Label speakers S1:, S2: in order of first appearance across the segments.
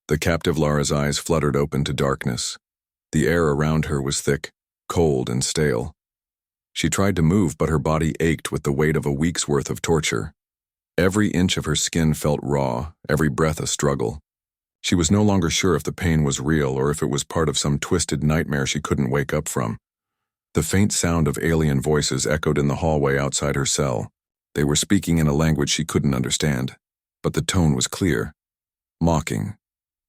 S1: The captive Lara's eyes fluttered open to darkness. The air around her was thick, cold, and stale. She tried to move, but her body ached with the weight of a week's worth of torture. Every inch of her skin felt raw, every breath a struggle. She was no longer sure if the pain was real or if it was part of some twisted nightmare she couldn't wake up from. The faint sound of alien voices echoed in the hallway outside her cell. They were speaking in a language she couldn't understand, but the tone was clear, mocking,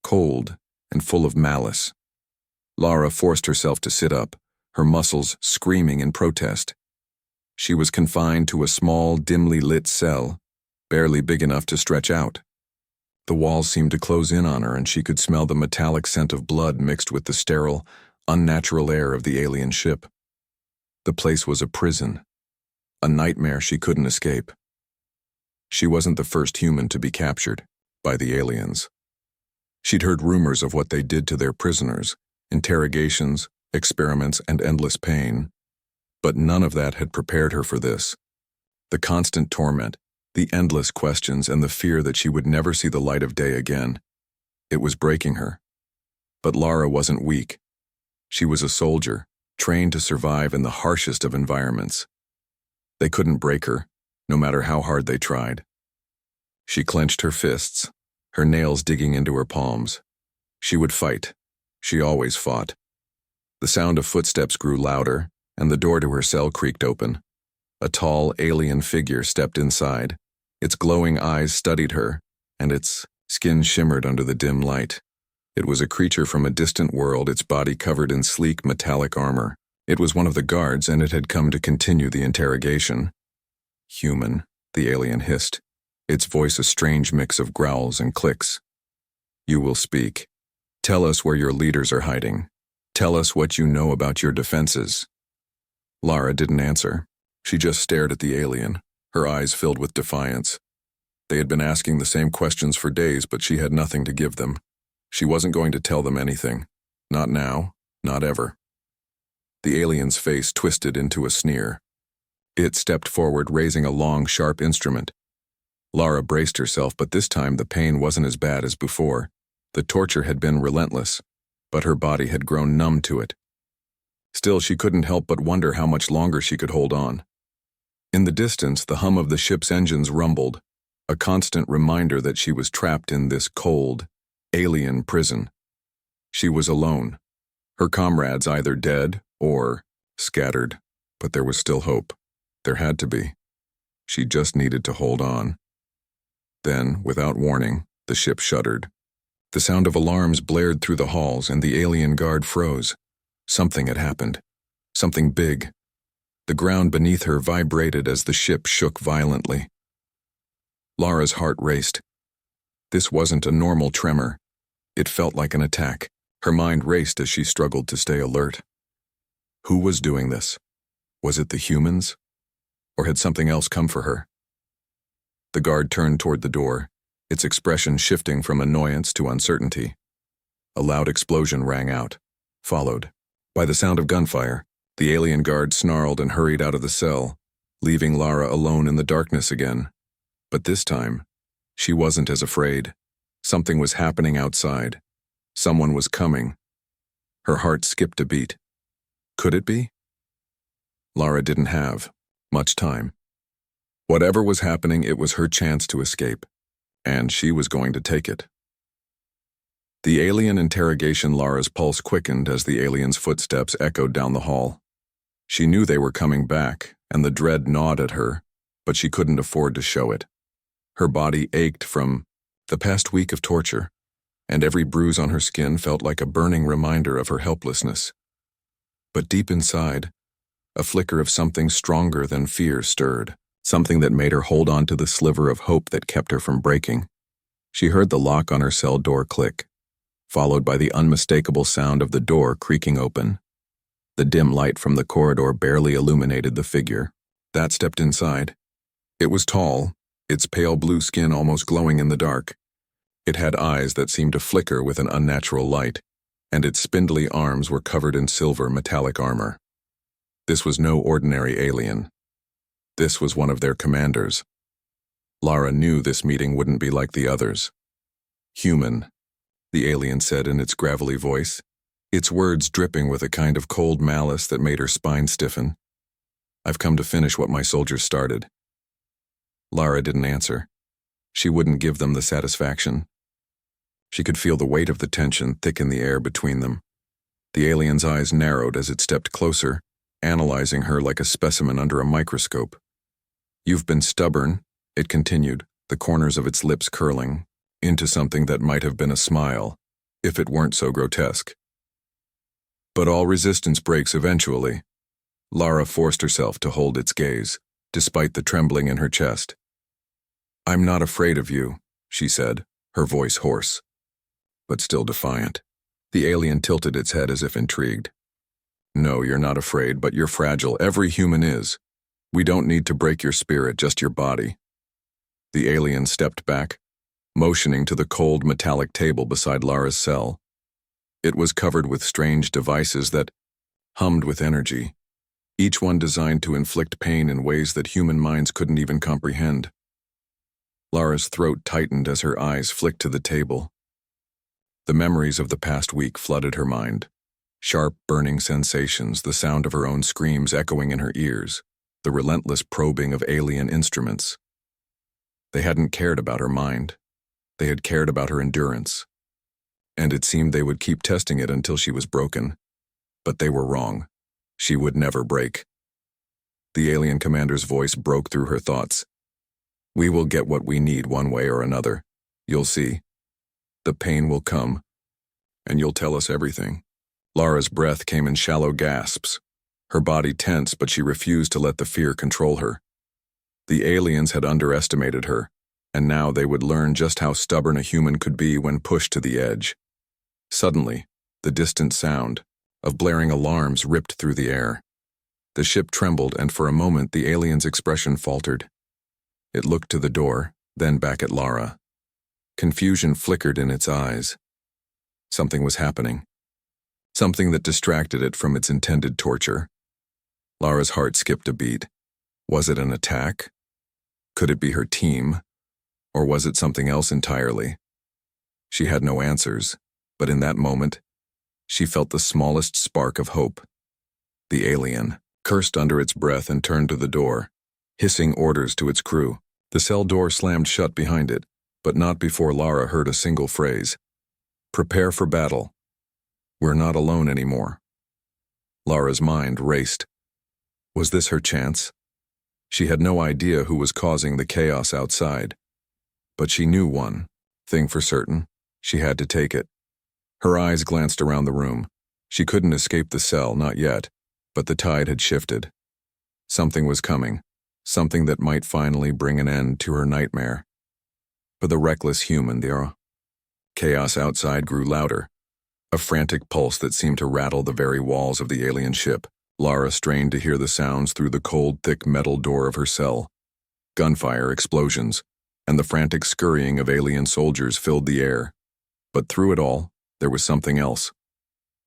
S1: cold, and full of malice. Lara forced herself to sit up, her muscles screaming in protest. She was confined to a small, dimly lit cell, barely big enough to stretch out. The walls seemed to close in on her, and she could smell the metallic scent of blood mixed with the sterile, unnatural air of the alien ship. The place was a prison, a nightmare she couldn't escape. She wasn't the first human to be captured by the aliens. She'd heard rumors of what they did to their prisoners, interrogations, experiments, and endless pain. But none of that had prepared her for this. The constant torment, the endless questions, and the fear that she would never see the light of day again. It was breaking her. But Lara wasn't weak. She was a soldier, trained to survive in the harshest of environments. They couldn't break her, no matter how hard they tried. She clenched her fists, her nails digging into her palms. She would fight. She always fought. The sound of footsteps grew louder, and the door to her cell creaked open. A tall, alien figure stepped inside. Its glowing eyes studied her, and its skin shimmered under the dim light. It was a creature from a distant world, its body covered in sleek, metallic armor. It was one of the guards, and it had come to continue the interrogation. "Human," the alien hissed, its voice a strange mix of growls and clicks. "You will speak. Tell us where your leaders are hiding. Tell us what you know about your defenses." Lara didn't answer. She just stared at the alien, her eyes filled with defiance. They had been asking the same questions for days, but she had nothing to give them. She wasn't going to tell them anything. Not now, not ever. The alien's face twisted into a sneer. It stepped forward, raising a long, sharp instrument. Lara braced herself, but this time the pain wasn't as bad as before. The torture had been relentless, but her body had grown numb to it. Still, she couldn't help but wonder how much longer she could hold on. In the distance, the hum of the ship's engines rumbled, a constant reminder that she was trapped in this cold, alien prison. She was alone, her comrades either dead or scattered, but there was still hope. There had to be. She just needed to hold on. Then, without warning, the ship shuddered. The sound of alarms blared through the halls, and the alien guard froze. Something had happened. Something big. The ground beneath her vibrated as the ship shook violently. Lara's heart raced. This wasn't a normal tremor. It felt like an attack. Her mind raced as she struggled to stay alert. Who was doing this? Was it the humans? Or had something else come for her? The guard turned toward the door, its expression shifting from annoyance to uncertainty. A loud explosion rang out, followed by the sound of gunfire. The alien guard snarled and hurried out of the cell, leaving Lara alone in the darkness again. But this time, she wasn't as afraid. Something was happening outside. Someone was coming. Her heart skipped a beat. Could it be? Lara didn't have much time. Whatever was happening, it was her chance to escape, and she was going to take it. The alien interrogation. Lara's pulse quickened as the alien's footsteps echoed down the hall. She knew they were coming back, and the dread gnawed at her, but she couldn't afford to show it. Her body ached from the past week of torture, and every bruise on her skin felt like a burning reminder of her helplessness. But deep inside, a flicker of something stronger than fear stirred, something that made her hold on to the sliver of hope that kept her from breaking. She heard the lock on her cell door click, followed by the unmistakable sound of the door creaking open. The dim light from the corridor barely illuminated the figure. That stepped inside. It was tall, its pale blue skin almost glowing in the dark. It had eyes that seemed to flicker with an unnatural light, and its spindly arms were covered in silver metallic armor. This was no ordinary alien. This was one of their commanders. Lara knew this meeting wouldn't be like the others. Human, the alien said in its gravelly voice, its words dripping with a kind of cold malice that made her spine stiffen. "I've come to finish what my soldiers started." Lara didn't answer. She wouldn't give them the satisfaction. She could feel the weight of the tension thick in the air between them. The alien's eyes narrowed as it stepped closer, analyzing her like a specimen under a microscope. "You've been stubborn," it continued, the corners of its lips curling, into something that might have been a smile, if it weren't so grotesque. "But all resistance breaks eventually." Lara forced herself to hold its gaze, despite the trembling in her chest. "I'm not afraid of you," she said, her voice hoarse, but still defiant. The alien tilted its head as if intrigued. "No, you're not afraid, but you're fragile. Every human is. We don't need to break your spirit, just your body." The alien stepped back, motioning to the cold metallic table beside Lara's cell. It was covered with strange devices that hummed with energy, each one designed to inflict pain in ways that human minds couldn't even comprehend. Lara's throat tightened as her eyes flicked to the table. The memories of the past week flooded her mind. Sharp, burning sensations, the sound of her own screams echoing in her ears, the relentless probing of alien instruments. They hadn't cared about her mind. They had cared about her endurance. And it seemed they would keep testing it until she was broken. But they were wrong. She would never break. The alien commander's voice broke through her thoughts. "We will get what we need one way or another. You'll see. The pain will come, and you'll tell us everything." Lara's breath came in shallow gasps. Her body tense, but she refused to let the fear control her. The aliens had underestimated her, and now they would learn just how stubborn a human could be when pushed to the edge. Suddenly, the distant sound of blaring alarms ripped through the air. The ship trembled, and for a moment the alien's expression faltered. It looked to the door, then back at Lara. Confusion flickered in its eyes. Something was happening. Something that distracted it from its intended torture. Lara's heart skipped a beat. Was it an attack? Could it be her team? Or was it something else entirely? She had no answers, but in that moment, she felt the smallest spark of hope. The alien cursed under its breath and turned to the door, hissing orders to its crew. The cell door slammed shut behind it, but not before Lara heard a single phrase. "Prepare for battle. We're not alone anymore." Lara's mind raced. Was this her chance? She had no idea who was causing the chaos outside, but she knew one thing for certain: she had to take it. Her eyes glanced around the room. She couldn't escape the cell, not yet, but the tide had shifted. Something was coming, something that might finally bring an end to her nightmare. For the reckless human, the chaos outside grew louder, a frantic pulse that seemed to rattle the very walls of the alien ship. Lara strained to hear the sounds through the cold, thick metal door of her cell. Gunfire, explosions, and the frantic scurrying of alien soldiers filled the air. But through it all, there was something else.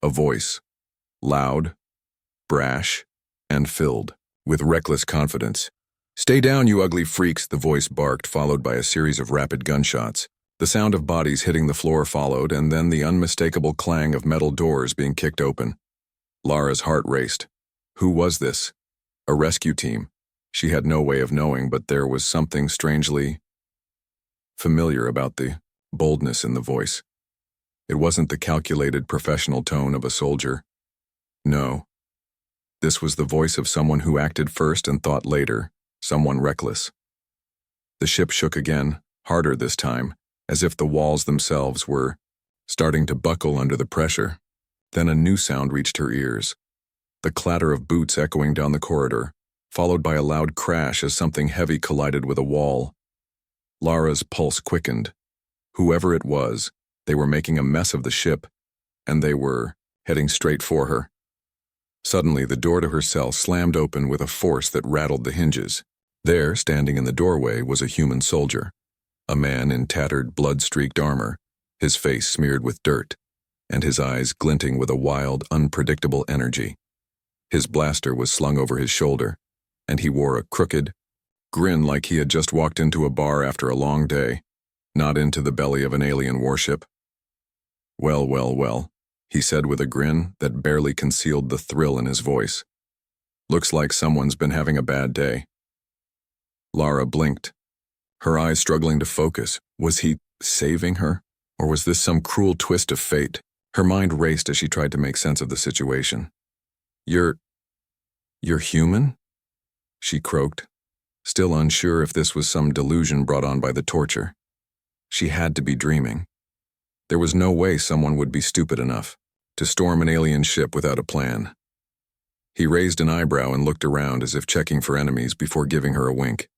S1: A voice, loud, brash, and filled with reckless confidence. "Stay down, you ugly freaks," the voice barked, followed by a series of rapid gunshots. The sound of bodies hitting the floor followed, and then the unmistakable clang of metal doors being kicked open. Lara's heart raced. Who was this? A rescue team. She had no way of knowing, but there was something strangely familiar about the boldness in the voice. It wasn't the calculated professional tone of a soldier. No. This was the voice of someone who acted first and thought later, someone reckless. The ship shook again, harder this time, as if the walls themselves were starting to buckle under the pressure. Then a new sound reached her ears. The clatter of boots echoing down the corridor, followed by a loud crash as something heavy collided with a wall. Lara's pulse quickened. Whoever it was, they were making a mess of the ship, and they were heading straight for her. Suddenly, the door to her cell slammed open with a force that rattled the hinges. There, standing in the doorway, was a human soldier, a man in tattered, blood-streaked armor, his face smeared with dirt, and his eyes glinting with a wild, unpredictable energy. His blaster was slung over his shoulder, and he wore a crooked grin like he had just walked into a bar after a long day, not into the belly of an alien warship. Well, well, well, he said with a grin that barely concealed the thrill in his voice. Looks like someone's been having a bad day. Lara blinked, her eyes struggling to focus. Was he saving her? Or was this some cruel twist of fate? Her mind raced as she tried to make sense of the situation. You're human? She croaked, still unsure if this was some delusion brought on by the torture. She had to be dreaming. There was no way someone would be stupid enough to storm an alien ship without a plan. He raised an eyebrow and looked around as if checking for enemies before giving her a wink.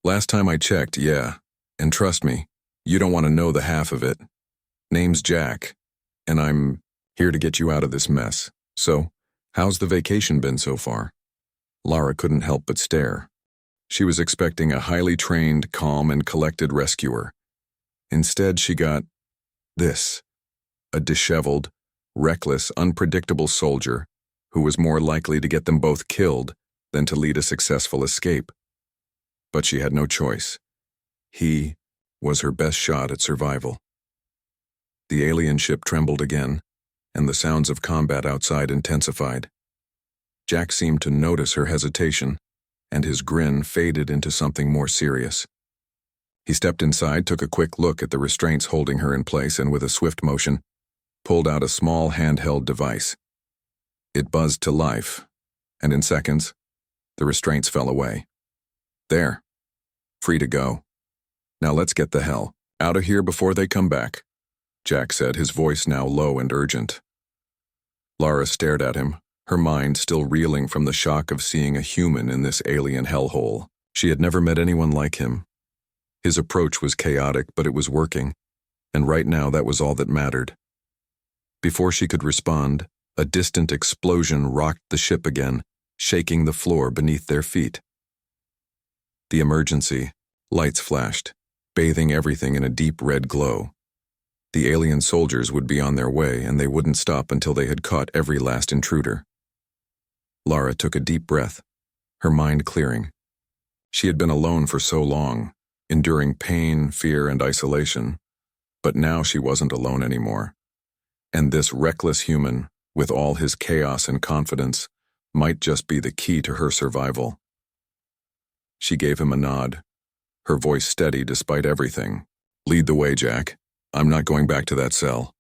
S1: Last time I checked, yeah. And trust me, you don't want to know the half of it. Name's Jack, and I'm here to get you out of this mess. So, how's the vacation been so far? Lara couldn't help but stare. She was expecting a highly trained, calm, and collected rescuer. Instead, she got this, a disheveled, reckless, unpredictable soldier who was more likely to get them both killed than to lead a successful escape. But she had no choice. He was her best shot at survival. The alien ship trembled again, and the sounds of combat outside intensified. Jack seemed to notice her hesitation, and his grin faded into something more serious. He stepped inside, took a quick look at the restraints holding her in place, and with a swift motion, pulled out a small handheld device. It buzzed to life, and in seconds, the restraints fell away. There. Free to go. Now let's get the hell out of here before they come back, Jack said, his voice now low and urgent. Lara stared at him, her mind still reeling from the shock of seeing a human in this alien hellhole. She had never met anyone like him. His approach was chaotic, but it was working, and right now that was all that mattered. Before she could respond, a distant explosion rocked the ship again, shaking the floor beneath their feet. The emergency. Lights flashed, bathing everything in a deep red glow. The alien soldiers would be on their way, and they wouldn't stop until they had caught every last intruder. Lara took a deep breath, her mind clearing. She had been alone for so long, enduring pain, fear, and isolation, but now she wasn't alone anymore. And this reckless human, with all his chaos and confidence, might just be the key to her survival. She gave him a nod, her voice steady despite everything. Lead the way, Jack. I'm not going back to that cell.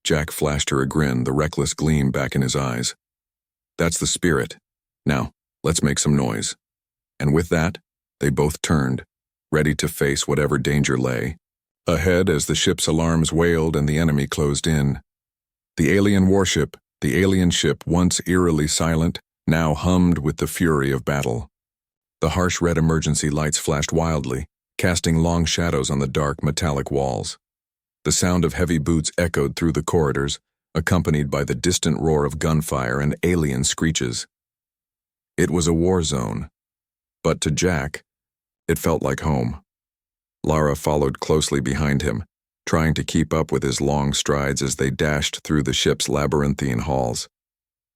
S1: Jack flashed her a grin, the reckless gleam back in his eyes. That's the spirit. Now, let's make some noise. And with that, they both turned, ready to face whatever danger lay ahead as the ship's alarms wailed and the enemy closed in. The alien warship, the alien ship, once eerily silent, now hummed with the fury of battle. The harsh red emergency lights flashed wildly, casting long shadows on the dark metallic walls. The sound of heavy boots echoed through the corridors, accompanied by the distant roar of gunfire and alien screeches. It was a war zone, but to Jack, it felt like home. Lara followed closely behind him, trying to keep up with his long strides as they dashed through the ship's labyrinthine halls.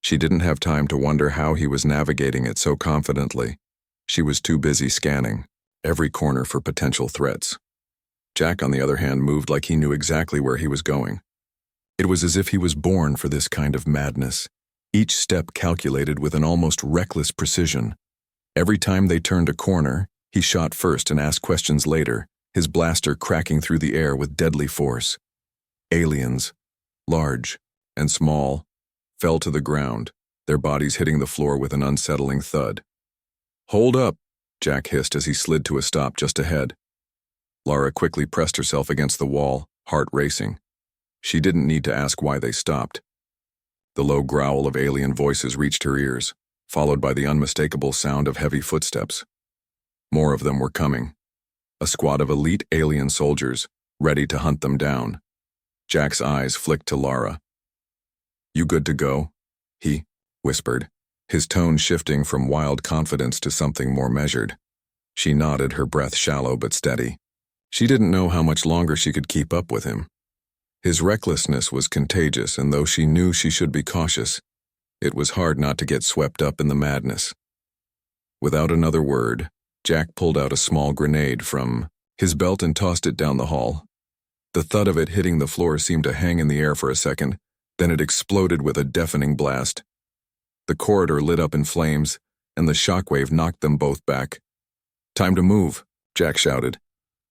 S1: She didn't have time to wonder how he was navigating it so confidently. She was too busy scanning every corner for potential threats. Jack, on the other hand, moved like he knew exactly where he was going. It was as if he was born for this kind of madness, each step calculated with an almost reckless precision. Every time they turned a corner, he shot first and asked questions later, his blaster cracking through the air with deadly force. Aliens, large and small, fell to the ground, their bodies hitting the floor with an unsettling thud. Hold up, Jack hissed as he slid to a stop just ahead. Lara quickly pressed herself against the wall, heart racing. She didn't need to ask why they stopped. The low growl of alien voices reached her ears, followed by the unmistakable sound of heavy footsteps. More of them were coming. A squad of elite alien soldiers, ready to hunt them down. Jack's eyes flicked to Lara. You good to go? He whispered, his tone shifting from wild confidence to something more measured. She nodded, her breath shallow but steady. She didn't know how much longer she could keep up with him. His recklessness was contagious, and though she knew she should be cautious, it was hard not to get swept up in the madness. Without another word, Jack pulled out a small grenade from his belt and tossed it down the hall. The thud of it hitting the floor seemed to hang in the air for a second, then it exploded with a deafening blast. The corridor lit up in flames, and the shockwave knocked them both back. "Time to move," Jack shouted,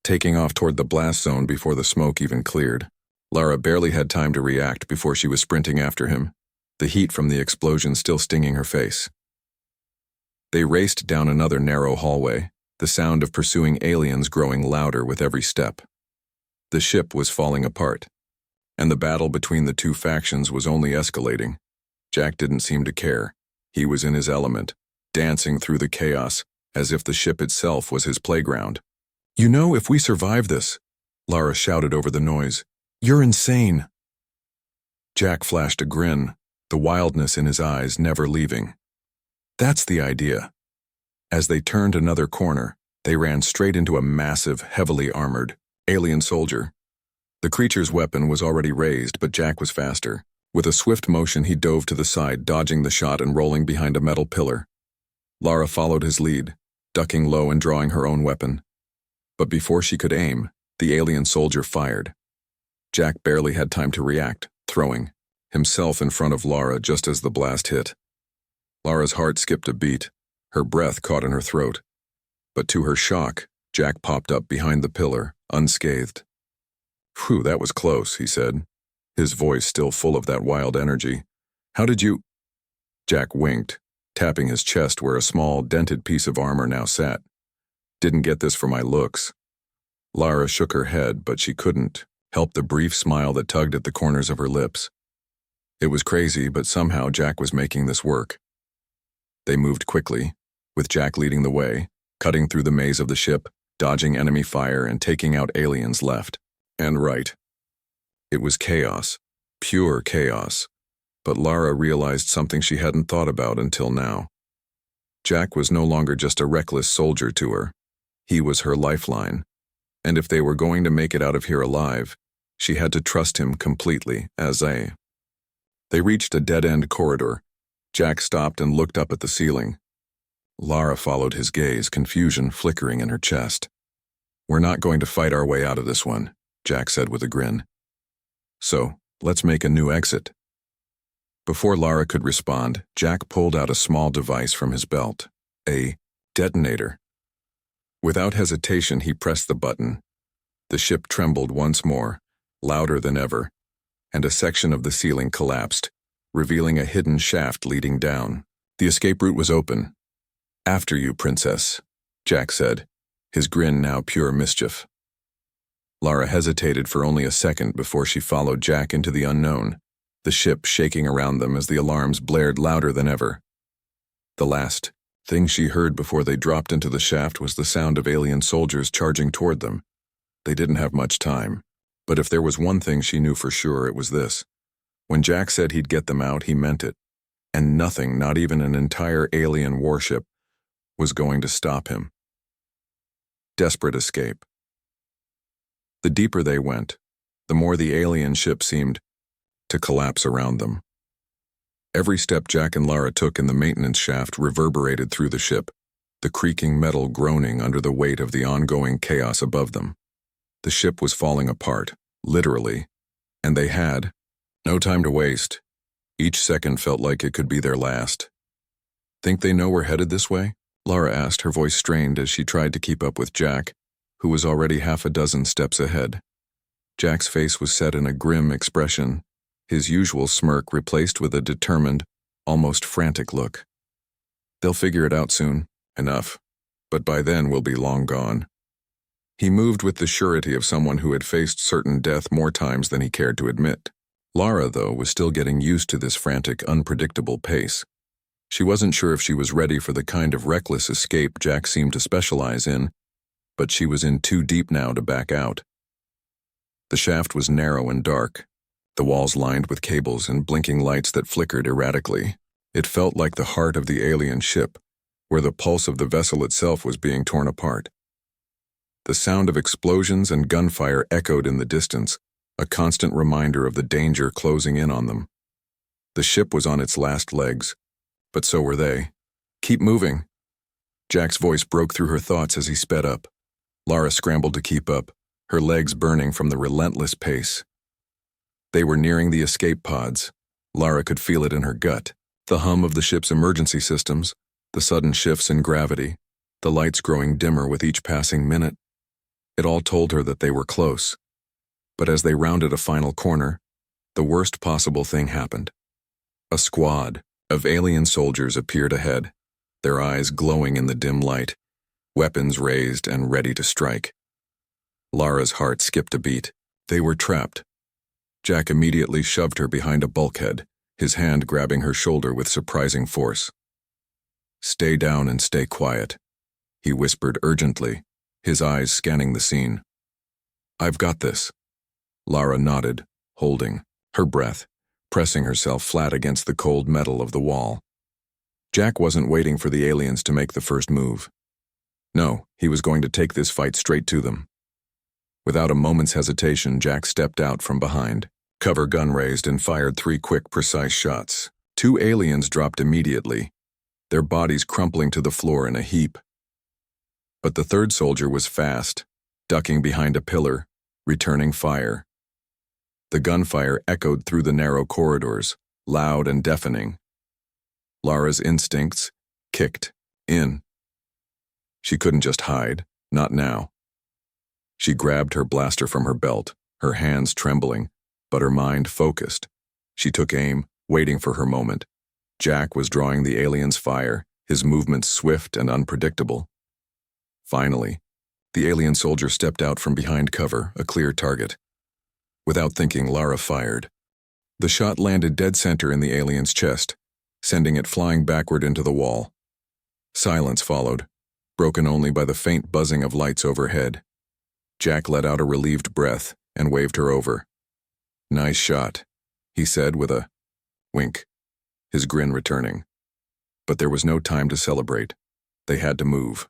S1: taking off toward the blast zone before the smoke even cleared. Lara barely had time to react before she was sprinting after him, the heat from the explosion still stinging her face. They raced down another narrow hallway, the sound of pursuing aliens growing louder with every step. The ship was falling apart, and the battle between the two factions was only escalating. Jack didn't seem to care. He was in his element, dancing through the chaos as if the ship itself was his playground. "You know, if we survive this," Lara shouted over the noise, "you're insane." Jack flashed a grin, the wildness in his eyes never leaving. "That's the idea." As they turned another corner, they ran straight into a massive, heavily armored alien soldier. The creature's weapon was already raised, but Jack was faster. With a swift motion, he dove to the side, dodging the shot and rolling behind a metal pillar. Lara followed his lead, ducking low and drawing her own weapon. But before she could aim, the alien soldier fired. Jack barely had time to react, throwing himself in front of Lara just as the blast hit. Lara's heart skipped a beat, her breath caught in her throat. But to her shock, Jack popped up behind the pillar, unscathed. "Phew, that was close," he said, his voice still full of that wild energy. "How did you—" Jack winked, tapping his chest where a small, dented piece of armor now sat. "Didn't get this for my looks." Lara shook her head, but she couldn't help the brief smile that tugged at the corners of her lips. It was crazy, but somehow Jack was making this work. They moved quickly, with Jack leading the way, cutting through the maze of the ship, dodging enemy fire and taking out aliens left and right. It was chaos, pure chaos, but Lara realized something she hadn't thought about until now. Jack was no longer just a reckless soldier to her. He was her lifeline, and if they were going to make it out of here alive, she had to trust him completely They reached a dead-end corridor. Jack stopped and looked up at the ceiling. Lara followed his gaze, confusion flickering in her chest. "We're not going to fight our way out of this one," Jack said with a grin. "So, let's make a new exit." Before Lara could respond, Jack pulled out a small device from his belt, a detonator. Without hesitation, he pressed the button. The ship trembled once more, louder than ever, and a section of the ceiling collapsed, revealing a hidden shaft leading down. The escape route was open. "After you, Princess," Jack said, his grin now pure mischief. Lara hesitated for only a second before she followed Jack into the unknown, the ship shaking around them as the alarms blared louder than ever. The last thing she heard before they dropped into the shaft was the sound of alien soldiers charging toward them. They didn't have much time, but if there was one thing she knew for sure, it was this. When Jack said he'd get them out, he meant it, and nothing, not even an entire alien warship, was going to stop him. Desperate escape. The deeper they went, the more the alien ship seemed to collapse around them. Every step Jack and Lara took in the maintenance shaft reverberated through the ship, the creaking metal groaning under the weight of the ongoing chaos above them. The ship was falling apart, literally, and they had no time to waste. Each second felt like it could be their last. "Think they know we're headed this way?" Lara asked, her voice strained as she tried to keep up with Jack, who was already half a dozen steps ahead. Jack's face was set in a grim expression, his usual smirk replaced with a determined, almost frantic look. "They'll figure it out soon, enough, but by then we'll be long gone." He moved with the surety of someone who had faced certain death more times than he cared to admit. Lara, though, was still getting used to this frantic, unpredictable pace. She wasn't sure if she was ready for the kind of reckless escape Jack seemed to specialize in, but she was in too deep now to back out. The shaft was narrow and dark, the walls lined with cables and blinking lights that flickered erratically. It felt like the heart of the alien ship, where the pulse of the vessel itself was being torn apart. The sound of explosions and gunfire echoed in the distance, a constant reminder of the danger closing in on them. The ship was on its last legs, but so were they. "Keep moving." Jack's voice broke through her thoughts as he sped up. Lara scrambled to keep up, her legs burning from the relentless pace. They were nearing the escape pods. Lara could feel it in her gut. The hum of the ship's emergency systems, the sudden shifts in gravity, the lights growing dimmer with each passing minute. It all told her that they were close. But as they rounded a final corner, the worst possible thing happened. A squad of alien soldiers appeared ahead, their eyes glowing in the dim light, weapons raised and ready to strike. Lara's heart skipped a beat. They were trapped. Jack immediately shoved her behind a bulkhead, his hand grabbing her shoulder with surprising force. "Stay down and stay quiet," he whispered urgently, his eyes scanning the scene. "I've got this." Lara nodded, holding her breath, pressing herself flat against the cold metal of the wall. Jack wasn't waiting for the aliens to make the first move. No, he was going to take this fight straight to them. Without a moment's hesitation, Jack stepped out from behind, cover gun raised, and fired 3 quick, precise shots. 2 aliens dropped immediately, their bodies crumpling to the floor in a heap. But the third soldier was fast, ducking behind a pillar, returning fire. The gunfire echoed through the narrow corridors, loud and deafening. Lara's instincts kicked in. She couldn't just hide, not now. She grabbed her blaster from her belt, her hands trembling, but her mind focused. She took aim, waiting for her moment. Jack was drawing the alien's fire, his movements swift and unpredictable. Finally, the alien soldier stepped out from behind cover, a clear target. Without thinking, Lara fired. The shot landed dead center in the alien's chest, sending it flying backward into the wall. Silence followed, broken only by the faint buzzing of lights overhead. Jack let out a relieved breath and waved her over. "Nice shot," he said with a wink, his grin returning. But there was no time to celebrate. They had to move.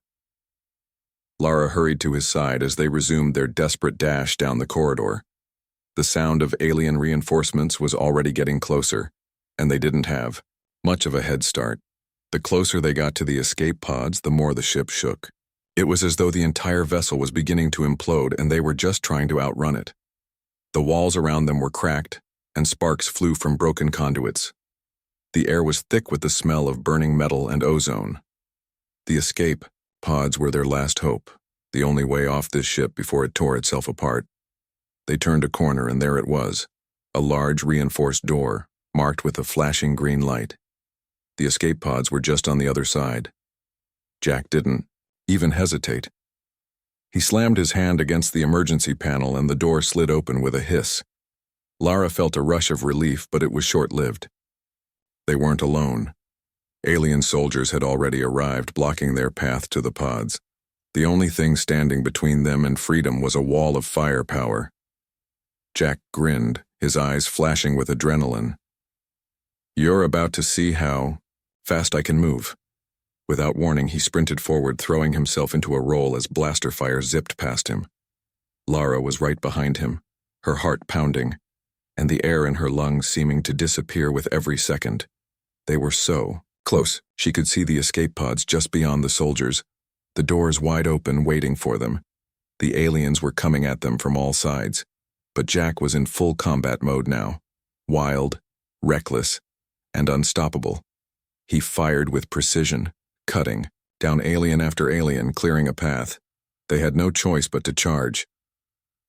S1: Lara hurried to his side as they resumed their desperate dash down the corridor. The sound of alien reinforcements was already getting closer, and they didn't have much of a head start. The closer they got to the escape pods, the more the ship shook. It was as though the entire vessel was beginning to implode and they were just trying to outrun it. The walls around them were cracked, and sparks flew from broken conduits. The air was thick with the smell of burning metal and ozone. The escape pods were their last hope, the only way off this ship before it tore itself apart. They turned a corner and there it was, a large reinforced door, marked with a flashing green light. The escape pods were just on the other side. Jack didn't even hesitate. He slammed his hand against the emergency panel and the door slid open with a hiss. Lara felt a rush of relief, but it was short-lived. They weren't alone. Alien soldiers had already arrived, blocking their path to the pods. The only thing standing between them and freedom was a wall of firepower. Jack grinned, his eyes flashing with adrenaline. "You're about to see how fast I can move." Without warning, he sprinted forward, throwing himself into a roll as blaster fire zipped past him. Lara was right behind him, her heart pounding, and the air in her lungs seeming to disappear with every second. They were so close. She could see the escape pods just beyond the soldiers, the doors wide open waiting for them. The aliens were coming at them from all sides, but Jack was in full combat mode now, wild, reckless, and unstoppable. He fired with precision, cutting down alien after alien, clearing a path. They had no choice but to charge.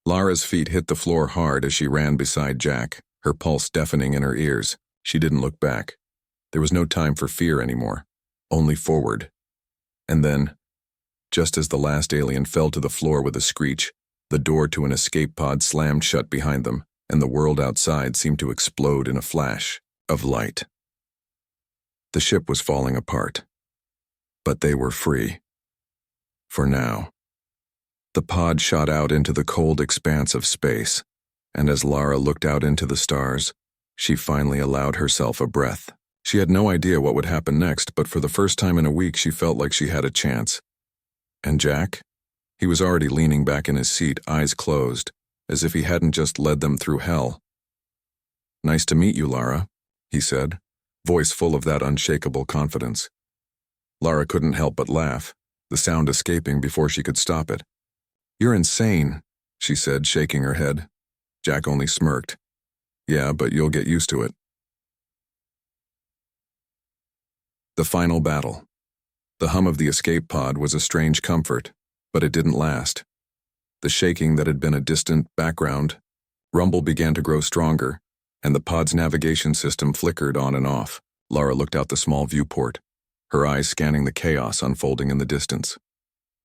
S1: Lara's feet hit the floor hard as she ran beside Jack, her pulse deafening in her ears. She didn't look back. There was no time for fear anymore, only forward. And then, just as the last alien fell to the floor with a screech, the door to an escape pod slammed shut behind them, and the world outside seemed to explode in a flash of light. The ship was falling apart, but they were free. For now. The pod shot out into the cold expanse of space, and as Lara looked out into the stars, she finally allowed herself a breath. She had no idea what would happen next, but for the first time in a week she felt like she had a chance. And Jack? He was already leaning back in his seat, eyes closed, as if he hadn't just led them through hell. "Nice to meet you, Lara," he said, voice full of that unshakable confidence. Lara couldn't help but laugh, the sound escaping before she could stop it. "You're insane," she said, shaking her head. Jack only smirked. Yeah, but you'll get used to it. The final battle. The hum of the escape pod was a strange comfort, but it didn't last. The shaking that had been a distant background rumble began to grow stronger, and the pod's navigation system flickered on and off. Lara looked out the small viewport, her eyes scanning the chaos unfolding in the distance.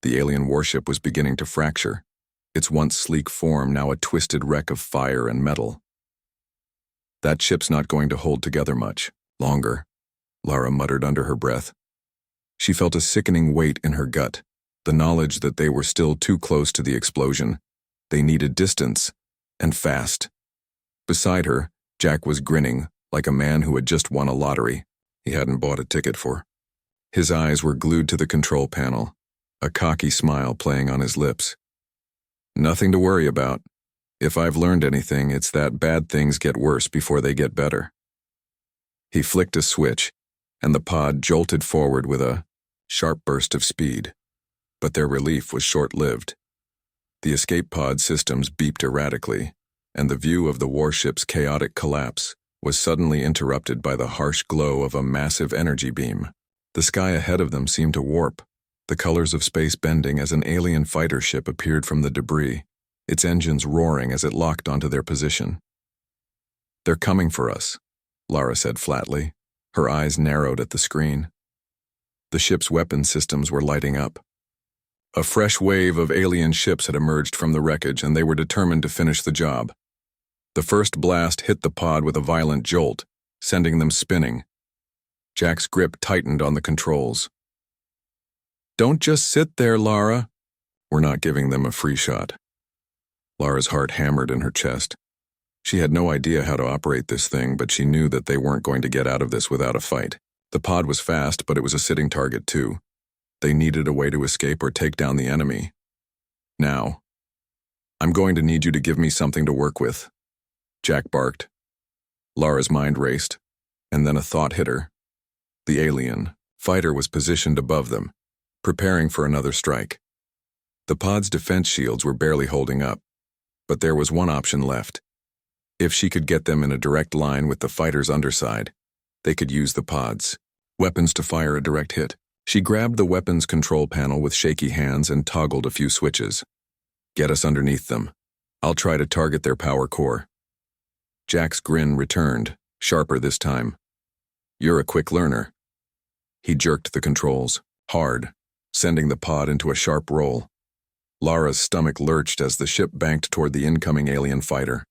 S1: The alien warship was beginning to fracture, its once sleek form now a twisted wreck of fire and metal. That ship's not going to hold together much longer, Lara muttered under her breath. She felt a sickening weight in her gut, the knowledge that they were still too close to the explosion. They needed distance, and fast. Beside her, Jack was grinning, like a man who had just won a lottery he hadn't bought a ticket for. His eyes were glued to the control panel, a cocky smile playing on his lips. Nothing to worry about. If I've learned anything, it's that bad things get worse before they get better. He flicked a switch, and the pod jolted forward with a sharp burst of speed. But their relief was short-lived. The escape pod systems beeped erratically, and the view of the warship's chaotic collapse was suddenly interrupted by the harsh glow of a massive energy beam. The sky ahead of them seemed to warp, the colors of space bending as an alien fighter ship appeared from the debris, its engines roaring as it locked onto their position. They're coming for us, Lara said flatly, her eyes narrowed at the screen. The ship's weapon systems were lighting up. A fresh wave of alien ships had emerged from the wreckage, and they were determined to finish the job. The first blast hit the pod with a violent jolt, sending them spinning. Jack's grip tightened on the controls. Don't just sit there, Lara. We're not giving them a free shot. Lara's heart hammered in her chest. She had no idea how to operate this thing, but she knew that they weren't going to get out of this without a fight. The pod was fast, but it was a sitting target too. They needed a way to escape or take down the enemy. Now, I'm going to need you to give me something to work with, Jack barked. Lara's mind raced, and then a thought hit her. The alien fighter was positioned above them, preparing for another strike. The pod's defense shields were barely holding up, but there was one option left. If she could get them in a direct line with the fighter's underside, they could use the pod's weapons to fire a direct hit. She grabbed the weapons control panel with shaky hands and toggled a few switches. Get us underneath them. I'll try to target their power core. Jack's grin returned, sharper this time. You're a quick learner. He jerked the controls, hard, sending the pod into a sharp roll. Lara's stomach lurched as the ship banked toward the incoming alien fighter.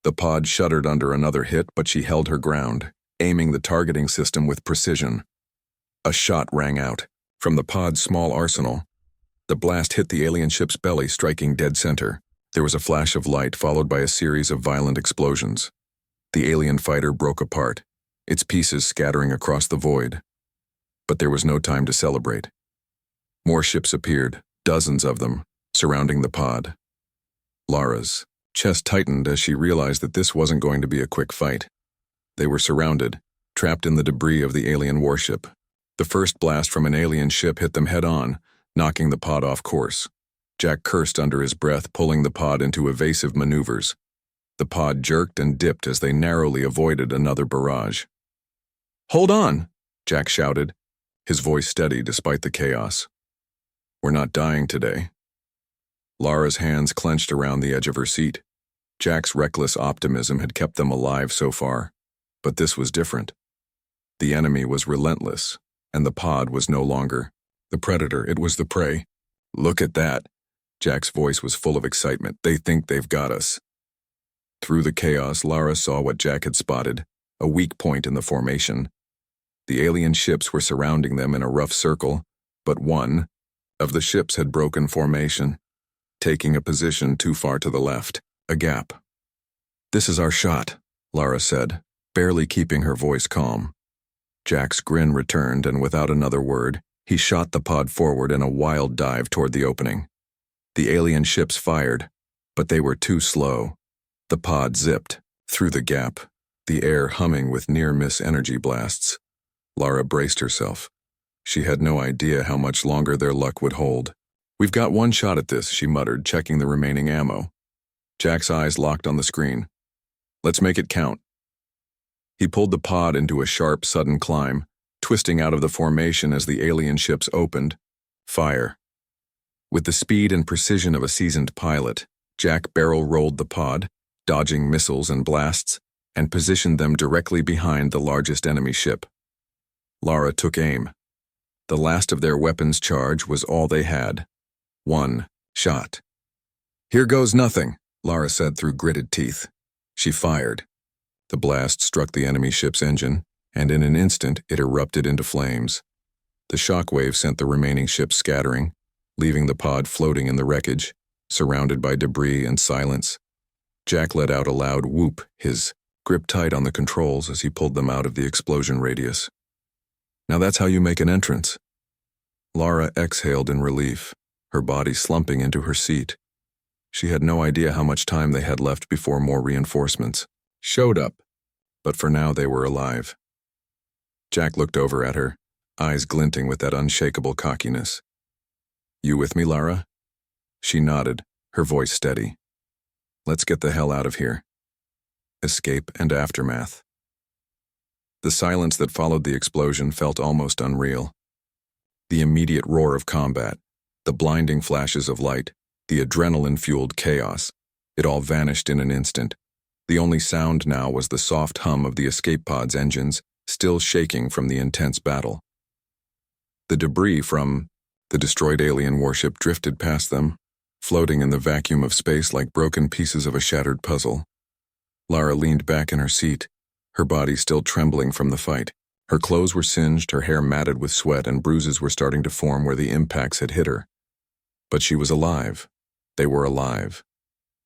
S1: The pod shuddered under another hit, but she held her ground, aiming the targeting system with precision. A shot rang out from the pod's small arsenal. The blast hit the alien ship's belly, striking dead center. There was a flash of light followed by a series of violent explosions. The alien fighter broke apart, its pieces scattering across the void. But there was no time to celebrate. More ships appeared, dozens of them, surrounding the pod. Lara's chest tightened as she realized that this wasn't going to be a quick fight. They were surrounded, trapped in the debris of the alien warship. The first blast from an alien ship hit them head-on, knocking the pod off course. Jack cursed under his breath, pulling the pod into evasive maneuvers. The pod jerked and dipped as they narrowly avoided another barrage. Hold on, Jack shouted, his voice steady despite the chaos. We're not dying today. Lara's hands clenched around the edge of her seat. Jack's reckless optimism had kept them alive so far, but this was different. The enemy was relentless, and the pod was no longer the predator, it was the prey. Look at that. Jack's voice was full of excitement. They think they've got us. Through the chaos, Lara saw what Jack had spotted, a weak point in the formation. The alien ships were surrounding them in a rough circle, but one of the ships had broken formation, taking a position too far to the left, a gap. This is our shot, Lara said, barely keeping her voice calm. Jack's grin returned, and without another word, he shot the pod forward in a wild dive toward the opening. The alien ships fired, but they were too slow. The pod zipped through the gap, the air humming with near-miss energy blasts. Lara braced herself. She had no idea how much longer their luck would hold. We've got one shot at this, she muttered, checking the remaining ammo. Jack's eyes locked on the screen. Let's make it count. He pulled the pod into a sharp, sudden climb, twisting out of the formation as the alien ships opened. Fire. With the speed and precision of a seasoned pilot, Jack barrel-rolled the pod, dodging missiles and blasts, and positioned them directly behind the largest enemy ship. Lara took aim. The last of their weapons charge was all they had. One shot. Here goes nothing, Lara said through gritted teeth. She fired. The blast struck the enemy ship's engine, and in an instant it erupted into flames. The shockwave sent the remaining ship scattering, leaving the pod floating in the wreckage, surrounded by debris and silence. Jack let out a loud whoop, his grip tight on the controls as he pulled them out of the explosion radius. Now that's how you make an entrance. Lara exhaled in relief, her body slumping into her seat. She had no idea how much time they had left before more reinforcements showed up, but for now they were alive. Jack looked over at her, eyes glinting with that unshakable cockiness. You with me, Lara? She nodded, her voice steady. Let's get the hell out of here. Escape and aftermath. The silence that followed the explosion felt almost unreal. The immediate roar of combat, the blinding flashes of light, the adrenaline-fueled chaos, it all vanished in an instant. The only sound now was the soft hum of the escape pod's engines, still shaking from the intense battle. The debris from the destroyed alien warship drifted past them, floating in the vacuum of space like broken pieces of a shattered puzzle. Lara leaned back in her seat, her body still trembling from the fight. Her clothes were singed, her hair matted with sweat, and bruises were starting to form where the impacts had hit her. But she was alive. They were alive.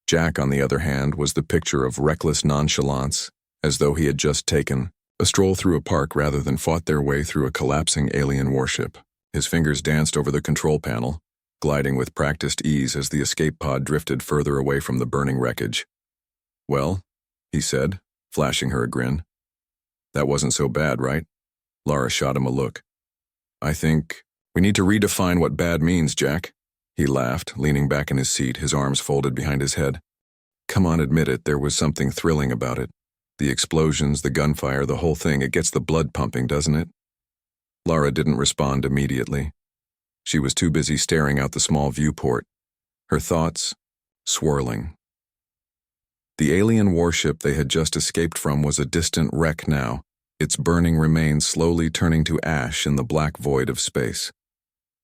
S1: Jack, on the other hand, was the picture of reckless nonchalance, as though he had just taken a stroll through a park rather than fought their way through a collapsing alien warship. His fingers danced over the control panel, gliding with practiced ease as the escape pod drifted further away from the burning wreckage. Well, he said, flashing her a grin. That wasn't so bad, right? Lara shot him a look. I think we need to redefine what bad means, Jack. He laughed, leaning back in his seat, his arms folded behind his head. Come on, admit it, there was something thrilling about it. The explosions, the gunfire, the whole thing, it gets the blood pumping, doesn't it? Lara didn't respond immediately. She was too busy staring out the small viewport, her thoughts swirling. The alien warship they had just escaped from was a distant wreck now, its burning remains slowly turning to ash in the black void of space.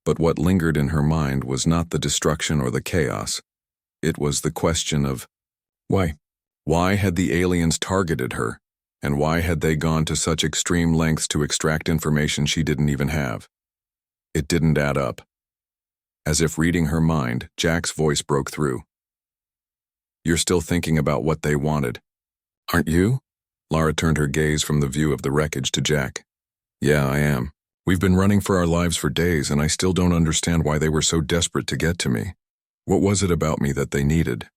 S1: But what lingered in her mind was not the destruction or the chaos. It was the question of, why? Why had the aliens targeted her? And why had they gone to such extreme lengths to extract information she didn't even have? It didn't add up. As if reading her mind, Jack's voice broke through. You're still thinking about what they wanted, aren't you? Lara turned her gaze from the view of the wreckage to Jack. Yeah, I am. We've been running for our lives for days, and I still don't understand why they were so desperate to get to me. What was it about me that they needed?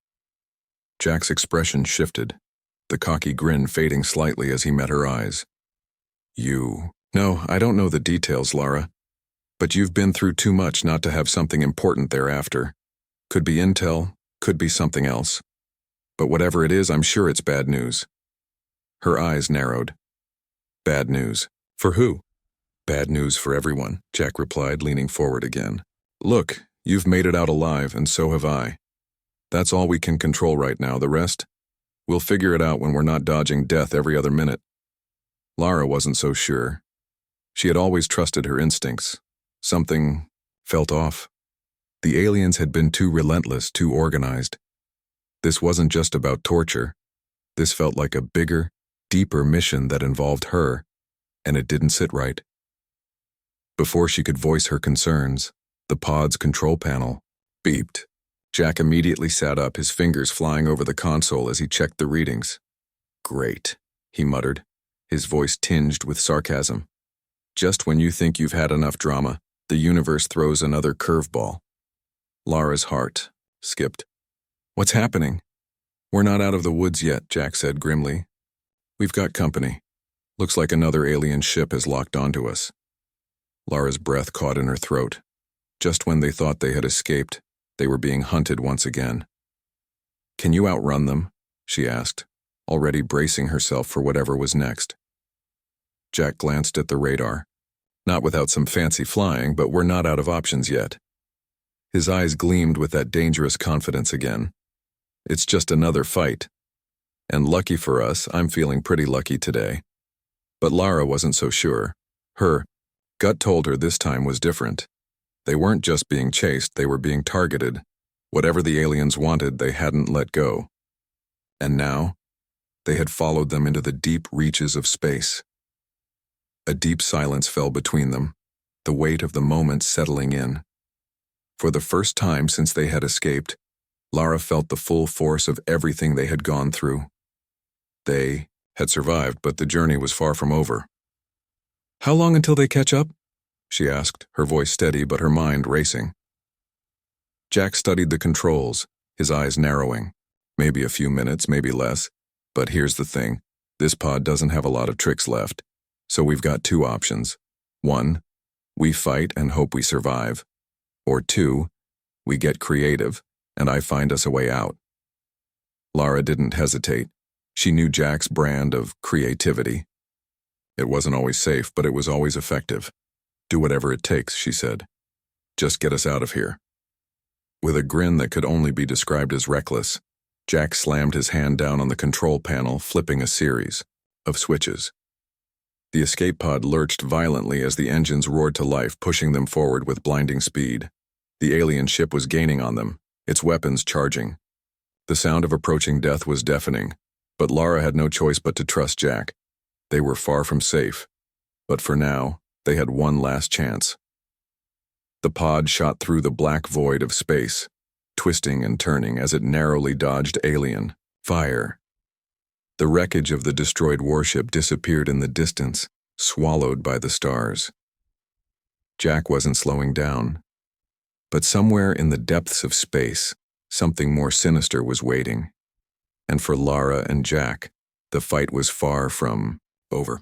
S1: Jack's expression shifted, the cocky grin fading slightly as he met her eyes. No, I don't know the details, Lara. But you've been through too much not to have something important thereafter. Could be intel, could be something else. But whatever it is, I'm sure it's bad news. Her eyes narrowed. Bad news. For who? Bad news for everyone, Jack replied, leaning forward again. Look, you've made it out alive, and so have I. That's all we can control right now. The rest? We'll figure it out when we're not dodging death every other minute. Lara wasn't so sure. She had always trusted her instincts. Something felt off. The aliens had been too relentless, too organized. This wasn't just about torture. This felt like a bigger, deeper mission that involved her, and it didn't sit right. Before she could voice her concerns, the pod's control panel beeped. Jack immediately sat up, his fingers flying over the console as he checked the readings. Great, he muttered, his voice tinged with sarcasm. Just when you think you've had enough drama, the universe throws another curveball. Lara's heart skipped. What's happening? We're not out of the woods yet, Jack said grimly. We've got company. Looks like another alien ship has locked onto us. Lara's breath caught in her throat. Just when they thought they had escaped, they were being hunted once again. "Can you outrun them?" she asked, already bracing herself for whatever was next. Jack glanced at the radar. Not without some fancy flying, but we're not out of options yet. His eyes gleamed with that dangerous confidence again. "It's just another fight. And lucky for us, I'm feeling pretty lucky today." But Lara wasn't so sure. Her gut told her this time was different. They weren't just being chased, they were being targeted. Whatever the aliens wanted, they hadn't let go. And now, they had followed them into the deep reaches of space. A deep silence fell between them, the weight of the moment settling in. For the first time since they had escaped, Lara felt the full force of everything they had gone through. They had survived, but the journey was far from over. "How long until they catch up?" she asked, her voice steady but her mind racing. Jack studied the controls, his eyes narrowing. Maybe a few minutes, maybe less. But here's the thing. This pod doesn't have a lot of tricks left. So we've got two options. 1, we fight and hope we survive. Or 2, we get creative and I find us a way out. Lara didn't hesitate. She knew Jack's brand of creativity. It wasn't always safe, but it was always effective. "Do whatever it takes," she said. "Just get us out of here." With a grin that could only be described as reckless, Jack slammed his hand down on the control panel, flipping a series of switches. The escape pod lurched violently as the engines roared to life, pushing them forward with blinding speed. The alien ship was gaining on them, its weapons charging. The sound of approaching death was deafening, but Lara had no choice but to trust Jack. They were far from safe, but for now, they had one last chance. The pod shot through the black void of space, twisting and turning as it narrowly dodged alien fire. The wreckage of the destroyed warship disappeared in the distance, swallowed by the stars. Jack wasn't slowing down. But somewhere in the depths of space, something more sinister was waiting. And for Lara and Jack, the fight was far from over.